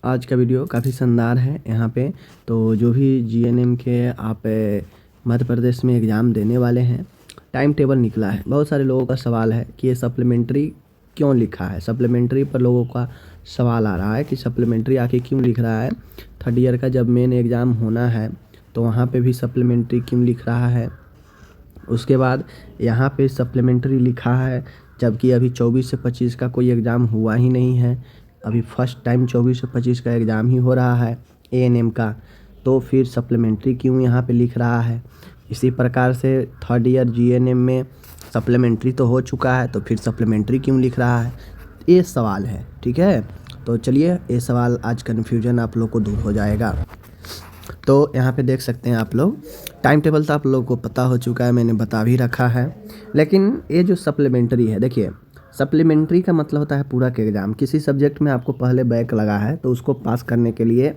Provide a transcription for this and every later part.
आज का वीडियो काफ़ी शानदार है यहाँ पे। तो जो भी जीएनएम के आप मध्य प्रदेश में एग्ज़ाम देने वाले हैं, टाइम टेबल निकला है। बहुत सारे लोगों का सवाल है कि ये सप्लीमेंट्री क्यों लिखा है। सप्लीमेंट्री पर लोगों का सवाल आ रहा है कि सप्लीमेंट्री आके क्यों लिख रहा है। थर्ड ईयर का जब मेन एग्ज़ाम होना है तो वहाँ पे भी सप्लीमेंट्री क्यों लिख रहा है। उसके बाद यहाँ पे सप्लीमेंट्री लिखा है जबकि अभी 24 से 25 का कोई एग्ज़ाम हुआ ही नहीं है। अभी फर्स्ट टाइम 24 से 25 का एग्ज़ाम ही हो रहा है एएनएम का, तो फिर सप्लीमेंट्री क्यों यहाँ पे लिख रहा है। इसी प्रकार से थर्ड ईयर जीएनएम में सप्लीमेंट्री तो हो चुका है, तो फिर सप्लीमेंट्री क्यों लिख रहा है, ये सवाल है। ठीक है, तो चलिए ये सवाल आज कन्फ्यूजन आप लोग को दूर हो जाएगा। तो यहाँ पे देख सकते हैं आप लोग, टाइम टेबल तो आप लोगों को पता हो चुका है, मैंने बता भी रखा है। लेकिन ये जो सप्लीमेंट्री है, देखिए सप्लीमेंट्री का मतलब होता है पूरा के एग्ज़ाम। किसी सब्जेक्ट में आपको पहले बैक लगा है तो उसको पास करने के लिए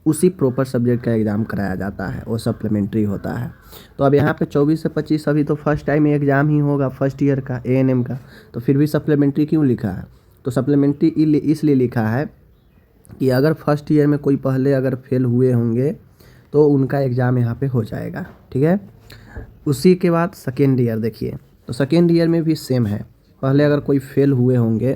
उसी प्रॉपर सब्जेक्ट का एग्ज़ाम कराया जाता है, वो सप्लीमेंट्री होता है। तो अब यहाँ पे 24 से 25 अभी तो फर्स्ट टाइम एग्ज़ाम ही होगा फर्स्ट ईयर का एएनएम का, तो फिर भी सप्लीमेंट्री क्यों लिखा है। तो सप्लीमेंट्री इसलिए लिखा है कि अगर फर्स्ट ईयर में कोई पहले अगर फेल हुए होंगे तो उनका एग्ज़ाम यहाँ पे हो जाएगा। ठीक है, उसी के बाद सेकेंड ईयर देखिए, तो सेकेंड ईयर में भी सेम है, पहले अगर कोई फेल हुए होंगे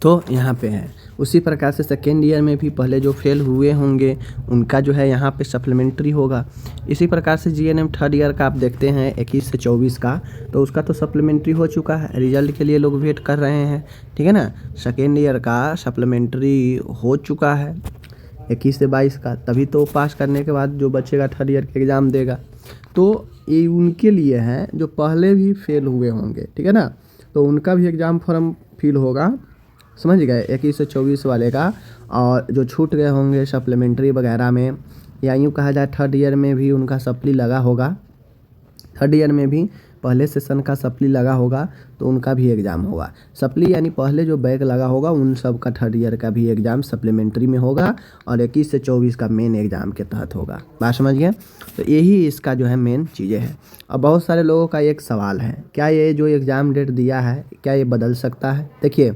तो यहाँ पे है। उसी प्रकार से सेकेंड ईयर में भी पहले जो फेल हुए होंगे उनका जो है यहाँ पे सप्लीमेंट्री होगा। इसी प्रकार से जीएनएम थर्ड ईयर का आप देखते हैं 21 से 24 का, तो उसका तो सप्लीमेंट्री हो चुका है, रिजल्ट के लिए लोग वेट कर रहे हैं। ठीक है ना, सेकेंड ईयर का सप्लीमेंट्री हो चुका है 21 से 22 का, तभी तो पास करने के बाद जो बच्चेगा थर्ड ईयर के एग्ज़ाम देगा। तो ये उनके लिए है जो पहले भी फेल हुए होंगे। ठीक है ना, तो उनका भी एग्ज़ाम फॉर्म फिल होगा, समझ गए, 21 से 24 वाले का। और जो छूट गए होंगे सप्लीमेंट्री वगैरह में, या यूँ कहा जाए थर्ड ईयर में भी उनका सप्ली लगा होगा, थर्ड ईयर में भी पहले सेशन का सप्ली लगा होगा तो उनका भी एग्ज़ाम होगा। सप्ली यानी पहले जो बैक लगा होगा उन सब का थर्ड ईयर का भी एग्ज़ाम सप्लीमेंट्री में होगा और 21 से 24 का मेन एग्ज़ाम के तहत होगा। बात समझ गए, तो यही इसका जो है मेन चीज़ें हैं। अब बहुत सारे लोगों का एक सवाल है, क्या ये जो एग्ज़ाम डेट दिया है क्या ये बदल सकता है। देखिए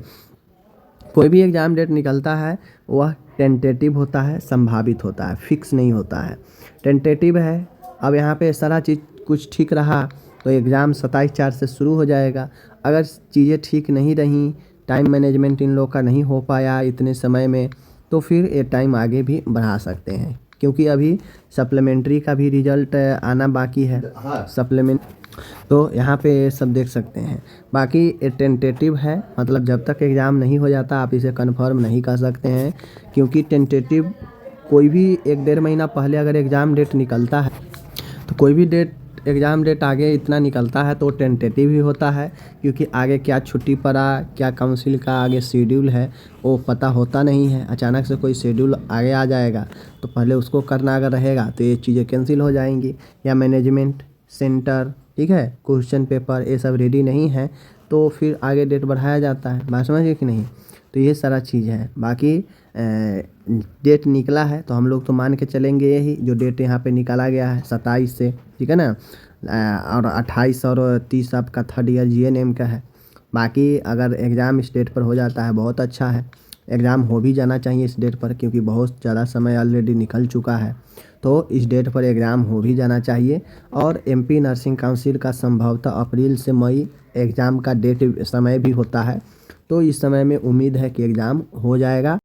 कोई भी एग्ज़ाम डेट निकलता है वह टेंटेटिव होता है, संभावित होता है, फिक्स नहीं होता है, टेंटेटिव है। अब यहाँ पे सारा चीज़ कुछ ठीक रहा तो एग्ज़ाम 27/4 से शुरू हो जाएगा। अगर चीज़ें ठीक नहीं रहीं, टाइम मैनेजमेंट इन लोग का नहीं हो पाया इतने समय में, तो फिर ये टाइम आगे भी बढ़ा सकते हैं, क्योंकि अभी सप्लीमेंट्री का भी रिज़ल्ट आना बाकी है। सप्लीमेंट तो यहाँ पे सब देख सकते हैं। बाकी ये टेंटेटिव है, मतलब जब तक एग्ज़ाम नहीं हो जाता आप इसे कंफर्म नहीं कर सकते हैं, क्योंकि टेंटेटिव कोई भी 1-1.5 महीना पहले अगर एग्ज़ाम डेट निकलता है तो कोई भी एग्ज़ाम डेट आगे इतना निकलता है तो टेंटेटिव ही होता है, क्योंकि आगे क्या छुट्टी पड़ा, क्या काउंसिल का आगे शेड्यूल है वो पता होता नहीं है। अचानक से कोई शेड्यूल आगे आ जाएगा तो पहले उसको करना अगर रहेगा तो ये चीज़ें कैंसिल हो जाएंगी, या मैनेजमेंट सेंटर, ठीक है, क्वेश्चन पेपर ये सब रेडी नहीं है तो फिर आगे डेट बढ़ाया जाता है। बात समझिए कि नहीं, तो ये सारा चीज़ है। बाकी डेट निकला है तो हम लोग तो मान के चलेंगे यही जो डेट यहाँ पे निकाला गया है 27 से, ठीक है ना, और 28 और 30 आपका थर्ड ईयर जीएनएम का है। बाकी अगर एग्ज़ाम इस डेट पर हो जाता है बहुत अच्छा है, एग्ज़ाम हो भी जाना चाहिए इस डेट पर, क्योंकि बहुत ज़्यादा समय ऑलरेडी निकल चुका है, तो इस डेट पर एग्ज़ाम हो भी जाना चाहिए। और एमपी नर्सिंग काउंसिल का संभवतः अप्रैल से मई एग्ज़ाम का डेट समय भी होता है, तो इस समय में उम्मीद है कि एग्ज़ाम हो जाएगा।